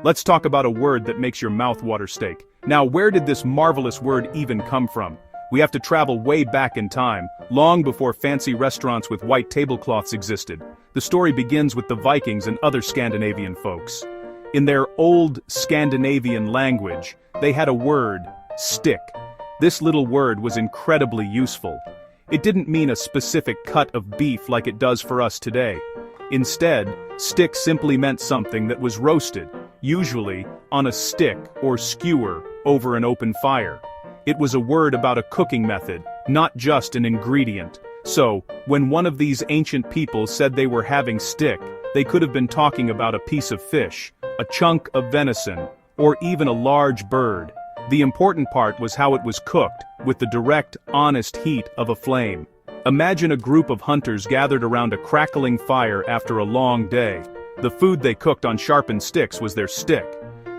Let's talk about a word that makes your mouth water: steak. Now, where did this marvelous word even come from? We have to travel way back in time, long before fancy restaurants with white tablecloths existed. The story begins with the Vikings and other Scandinavian folks. In their old Scandinavian language, they had a word, stick. This little word was incredibly useful. It didn't mean a specific cut of beef like it does for us today. Instead, stick simply meant something that was roasted, usually on a stick or skewer over an open fire. It was a word about a cooking method, not just an ingredient. So, when one of these ancient people said they were having stick, they could have been talking about a piece of fish, a chunk of venison, or even a large bird. The important part was how it was cooked, with the direct, honest heat of a flame. Imagine a group of hunters gathered around a crackling fire after a long day. The food they cooked on sharpened sticks was their stick.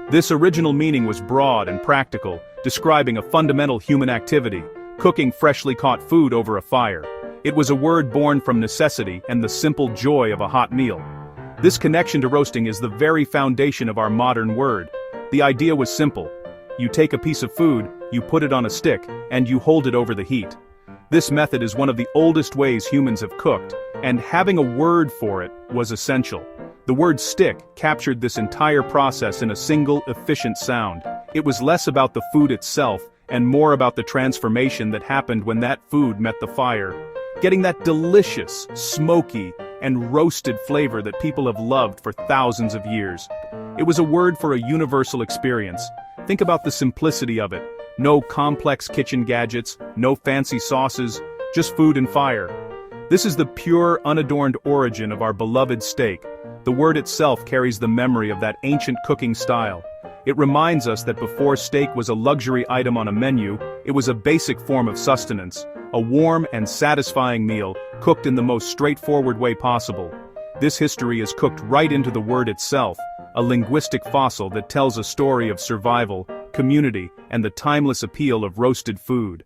This original meaning was broad and practical, describing a fundamental human activity, cooking freshly caught food over a fire. It was a word born from necessity and the simple joy of a hot meal. This connection to roasting is the very foundation of our modern word. The idea was simple. You take a piece of food, you put it on a stick, and you hold it over the heat. This method is one of the oldest ways humans have cooked, and having a word for it was essential. The word stick captured this entire process in a single, efficient sound. It was less about the food itself, and more about the transformation that happened when that food met the fire, getting that delicious, smoky, and roasted flavor that people have loved for thousands of years. It was a word for a universal experience. Think about the simplicity of it. No complex kitchen gadgets, no fancy sauces, just food and fire. This is the pure, unadorned origin of our beloved steak. The word itself carries the memory of that ancient cooking style. It reminds us that before steak was a luxury item on a menu, it was a basic form of sustenance, a warm and satisfying meal, cooked in the most straightforward way possible. This history is cooked right into the word itself, a linguistic fossil that tells a story of survival, community, and the timeless appeal of roasted food.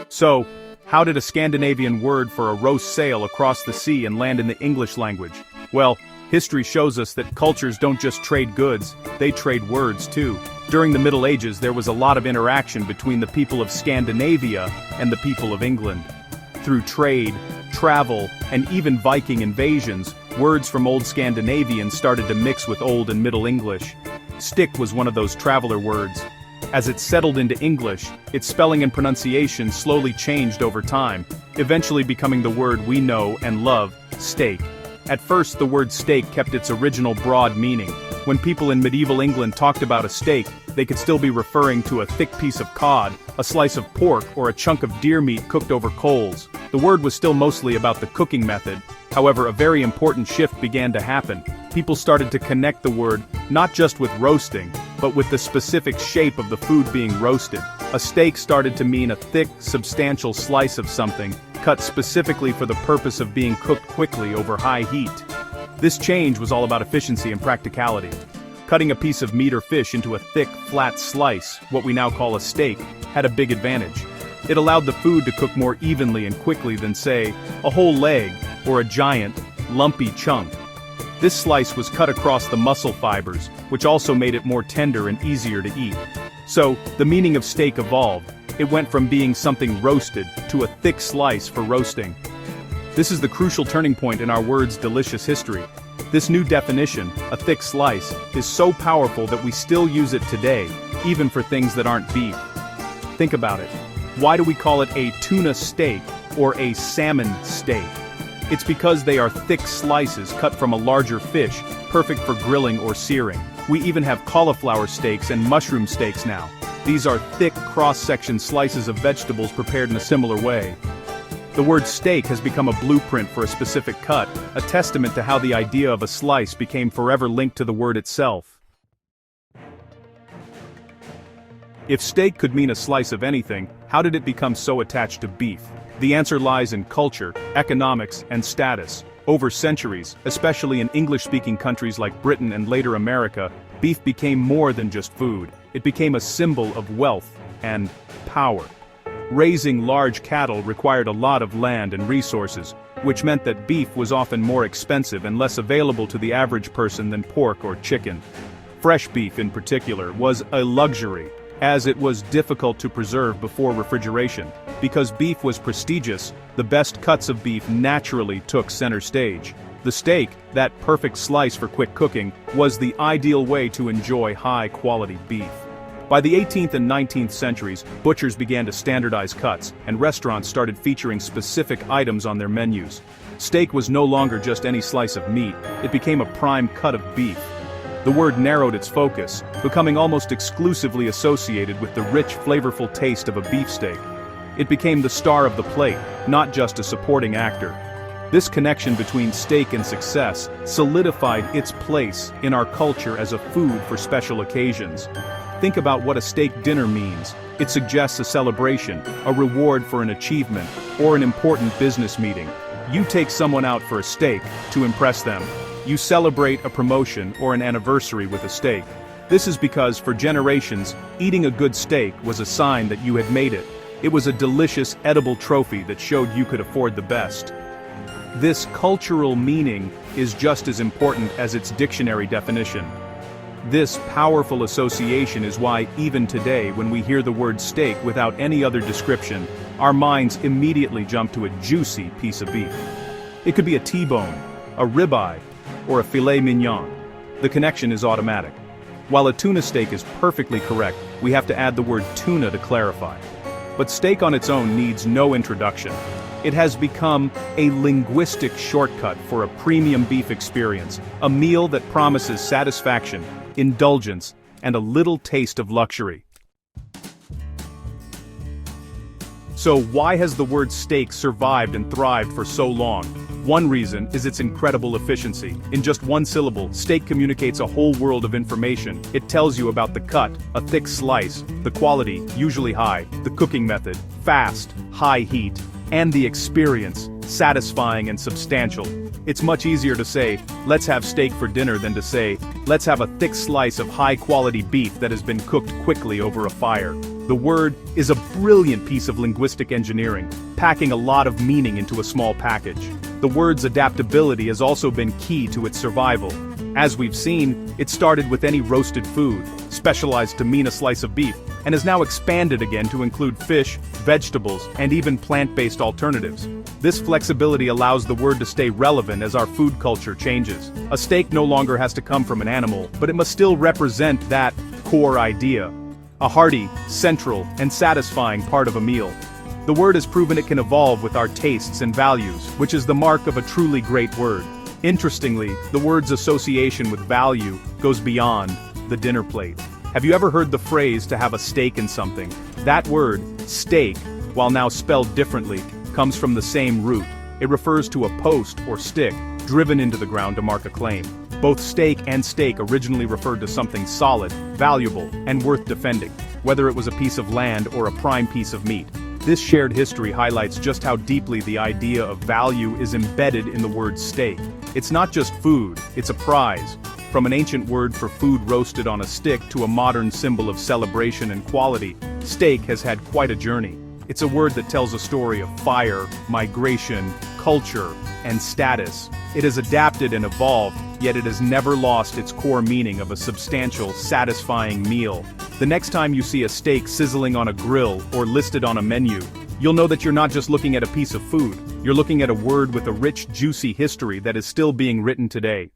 So, how did a Scandinavian word for a roast sail across the sea and land in the English language? Well, history shows us that cultures don't just trade goods, they trade words too. During the Middle Ages, there was a lot of interaction between the people of Scandinavia and the people of England. Through trade, travel, and even Viking invasions, words from Old Scandinavian started to mix with Old and Middle English. Stick was one of those traveler words. As it settled into English, its spelling and pronunciation slowly changed over time, eventually becoming the word we know and love, steak. At first, the word steak kept its original broad meaning. When people in medieval England talked about a steak, they could still be referring to a thick piece of cod, a slice of pork, or a chunk of deer meat cooked over coals. The word was still mostly about the cooking method. However, a very important shift began to happen. People started to connect the word not just with roasting, but with the specific shape of the food being roasted. A steak started to mean a thick, substantial slice of something, cut specifically for the purpose of being cooked quickly over high heat. This change was all about efficiency and practicality. Cutting a piece of meat or fish into a thick, flat slice, what we now call a steak, had a big advantage. It allowed the food to cook more evenly and quickly than, say, a whole leg or a giant, lumpy chunk. This slice was cut across the muscle fibers, which also made it more tender and easier to eat. So, the meaning of steak evolved. It went from being something roasted to a thick slice for roasting. This is the crucial turning point in our word's delicious history. This new definition, a thick slice, is so powerful that we still use it today, even for things that aren't beef. Think about it. Why do we call it a tuna steak or a salmon steak? It's because they are thick slices cut from a larger fish, perfect for grilling or searing. We even have cauliflower steaks and mushroom steaks now. These are thick cross-section slices of vegetables prepared in a similar way. The word steak has become a blueprint for a specific cut, a testament to how the idea of a slice became forever linked to the word itself. If steak could mean a slice of anything, how did it become so attached to beef? The answer lies in culture, economics, and status. Over centuries, especially in English-speaking countries like Britain and later America, beef became more than just food. It became a symbol of wealth and power. Raising large cattle required a lot of land and resources. which meant that beef was often more expensive and less available to the average person than pork or chicken. Fresh beef in particular was a luxury, as it was difficult to preserve before refrigeration. Because beef was prestigious, the best cuts of beef naturally took center stage. The steak, that perfect slice for quick cooking, was the ideal way to enjoy high-quality beef. By the 18th and 19th centuries, butchers began to standardize cuts, and restaurants started featuring specific items on their menus. Steak was no longer just any slice of meat, it became a prime cut of beef. The word narrowed its focus, becoming almost exclusively associated with the rich, flavorful taste of a beefsteak. It became the star of the plate, not just a supporting actor. This connection between steak and success solidified its place in our culture as a food for special occasions. Think about what a steak dinner means. It suggests a celebration, a reward for an achievement, or an important business meeting. You take someone out for a steak to impress them. You celebrate a promotion or an anniversary with a steak. This is because, for generations, eating a good steak was a sign that you had made it. It was a delicious, edible trophy that showed you could afford the best. This cultural meaning is just as important as its dictionary definition. This powerful association is why, even today, when we hear the word steak without any other description, our minds immediately jump to a juicy piece of beef. It could be a T-bone, a ribeye, or a filet mignon. The connection is automatic. While a tuna steak is perfectly correct, we have to add the word tuna to clarify. But steak on its own needs no introduction. It has become a linguistic shortcut for a premium beef experience, a meal that promises satisfaction, indulgence, and a little taste of luxury. So why has the word steak survived and thrived for so long? One reason is its incredible efficiency. In just one syllable, steak communicates a whole world of information. It tells you about the cut, a thick slice, the quality, usually high, the cooking method, fast, high heat, and the experience, satisfying and substantial. It's much easier to say, let's have steak for dinner than to say, let's have a thick slice of high-quality beef that has been cooked quickly over a fire. The word is a brilliant piece of linguistic engineering, packing a lot of meaning into a small package. The word's adaptability has also been key to its survival. As we've seen, it started with any roasted food, specialized to mean a slice of beef, and has now expanded again to include fish, vegetables, and even plant-based alternatives. This flexibility allows the word to stay relevant as our food culture changes. A steak no longer has to come from an animal, but it must still represent that core idea. A hearty, central, and satisfying part of a meal. The word has proven it can evolve with our tastes and values, which is the mark of a truly great word. Interestingly, the word's association with value goes beyond the dinner plate. Have you ever heard the phrase to have a stake in something? That word, stake, while now spelled differently, comes from the same root. It refers to a post or stick, driven into the ground to mark a claim. Both stake and stake originally referred to something solid, valuable, and worth defending, whether it was a piece of land or a prime piece of meat. This shared history highlights just how deeply the idea of value is embedded in the word steak. It's not just food, it's a prize. From an ancient word for food roasted on a stick to a modern symbol of celebration and quality, steak has had quite a journey. It's a word that tells a story of fire, migration, culture, and status. It has adapted and evolved, yet it has never lost its core meaning of a substantial, satisfying meal. The next time you see a steak sizzling on a grill or listed on a menu, you'll know that you're not just looking at a piece of food, you're looking at a word with a rich, juicy history that is still being written today.